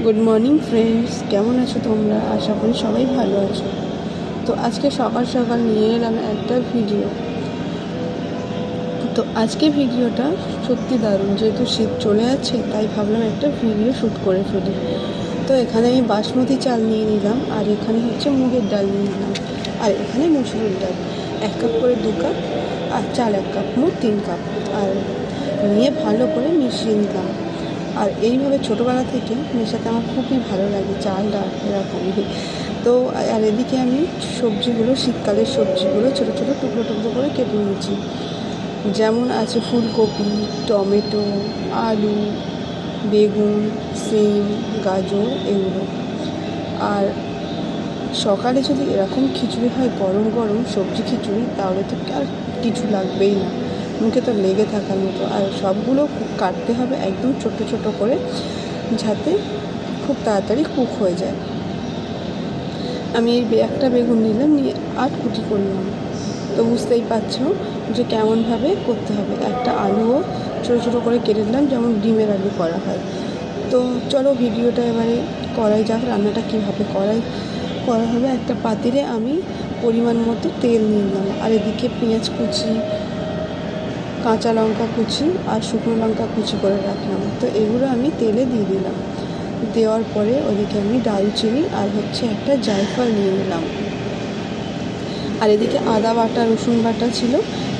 Good morning friends, কেমন আছো তোমরা? আশা করি সবাই ভালো আছো। তো আজকে সকাল সকাল নিয়ে এলাম একটা ভিডিও। তো আজকে ভিডিওটা সত্যি দারুণ, যেহেতু শীত চলে যাচ্ছে তাই ভাবলাম একটা ভিডিও শ্যুট করে ফেলি। তো এখানে আমি বাসমতি চাল নিয়ে নিলাম, আর এখানে হচ্ছে মুগের ডাল নিয়ে নিলাম, আর এখানে মুসুরির ডাল 1 কাপ করে 2 কাপ, আর চাল 1 কাপ, মোট 3 কাপ। আর নিয়ে ভালো করে মিশিয়ে নিলাম। আর এইভাবে ছোটোবেলা থেকে মেশাতে আমার খুবই ভালো লাগে, চাল ডাল এরকমই। তো আর এদিকে আমি সবজিগুলো, শীতকালের সবজিগুলো ছোটো ছোটো টুকরো টুকরো করে কেটে নিয়েছি। যেমন আছে ফুলকপি, টমেটো, আলু, বেগুন, সিম, গাজর, এগুলো। আর সকালে যদি এরকম খিচুড়ি হয়, গরম গরম সবজি খিচুড়ি, তাহলে তো আর কিছু লাগবেই না, মুখে তো লেগে থাকার মতো। আর সবগুলো কাটতে হবে একদম ছোট ছোট করে, যাতে খুব তাড়াতাড়ি কুক হয়ে যায়। আমি একটা বেগুন নিলাম, নিয়ে 8 কুচি করলাম। তো বুঝতেই পারছো যে কেমনভাবে করতে হবে। একটা আলুও ছোটো ছোটো করে কেটে নিলাম, যেমন ডিমের আলু করা হয়। তো চলো ভিডিওটা এবারে করাই যাক, রান্নাটা কীভাবে করা হবে। একটা পাতিলে আমি পরিমাণ মতো তেল নিয়ে নিলাম, আর এদিকে পেঁয়াজ কুচি, কাঁচা লঙ্কা কুচি আর শুকনো লঙ্কা কুচি করে রাখলাম। তো এগুলো আমি তেলে দিয়ে দিলাম। দেওয়ার পরে ওদিকে আমি দারুচিনি আর হচ্ছে একটা জায়ফল নিয়ে নিলাম। আর এদিকে আদা বাটা, রসুন বাটা ছিল,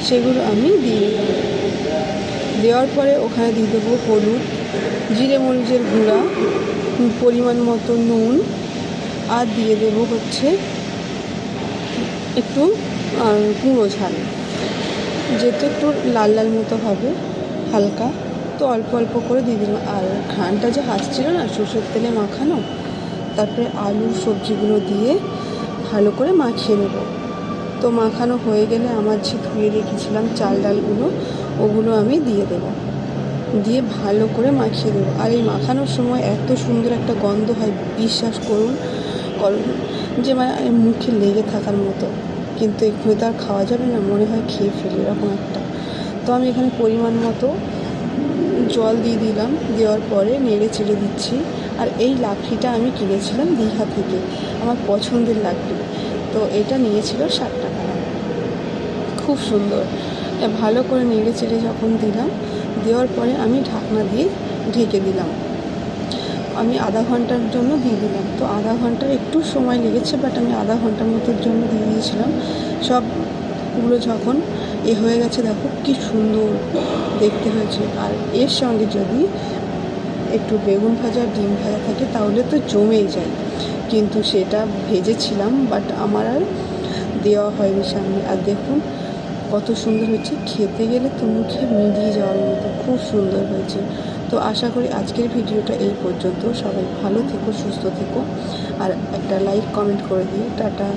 সেগুলো আমি দিয়ে দিলাম। দেওয়ার পরে ওখানে দিয়ে দেবো হলুদ, জিরে মরিচের গুঁড়া, পরিমাণ মতো নুন, আর দিয়ে দেবো হচ্ছে একটু গুঁড়ো ঝাল, যেহেতু একটু লাল লাল মতো হবে হালকা, তো অল্প অল্প করে দিয়ে দিলাম। আর ঘ্রাণটা যে আসছিল না সরষের তেলে মাখানো, তারপরে আলুর সবজিগুলো দিয়ে ভালো করে মাখিয়ে নেব। তো মাখানো হয়ে গেলে আমার যে ধুয়ে রেখেছিলাম চাল ডালগুলো, ওগুলো আমি দিয়ে দেবো, দিয়ে ভালো করে মাখিয়ে দেবো। আর এই মাখানোর সময় এত সুন্দর একটা গন্ধ হয়, বিশ্বাস করুন যে মানে মুখে লেগে থাকার মতো। কিন্তু এক্ষুনি তো আর খাওয়া যাবে না, মনে হয় খেয়ে ফেলি এরকম একটা। তো আমি এখানে পরিমাণ মতো জল দিয়ে দিলাম, দেওয়ার পরে নেড়ে চেড়ে দিচ্ছি। আর এই লাকড়িটা আমি কিনেছিলাম দীঘা থেকে, আমার পছন্দের লাকড়ি। তো এটা নিয়েছিল 60 টাকা, খুব সুন্দর। ভালো করে নেড়ে চেড়ে যখন দিলাম, দেওয়ার পরে আমি ঢাকনা দিয়ে ঢেকে দিলাম। আমি আধা ঘন্টার জন্য দিয়ে দিলাম। তো আধা ঘন্টার একটু সময় লেগেছে, বাট আমি আধা ঘন্টার মতোর জন্য দিয়ে দিয়েছিলাম। সবগুলো যখন হয়ে গেছে, দেখো কি সুন্দর দেখতে হয়েছে। আর এর সঙ্গে যদি একটু বেগুন ভাজা, ডিম ভাজা থাকে, তাহলে তো জমেই যায়। কিন্তু সেটা ভেজেছিলাম, বাট আমার আর দেওয়া হয়নি সামনে। আর দেখুন কত সুন্দর হয়েছে, খেতে গেলে তো মুখে মিলিয়ে যাওয়ার মতো, খুব সুন্দর হয়েছে। তো আশা করি আজকের ভিডিওটা এই পর্যন্ত। সবাই ভালো থেকো, সুস্থ থেকো, আর একটা লাইক কমেন্ট করে দিও। টাটা।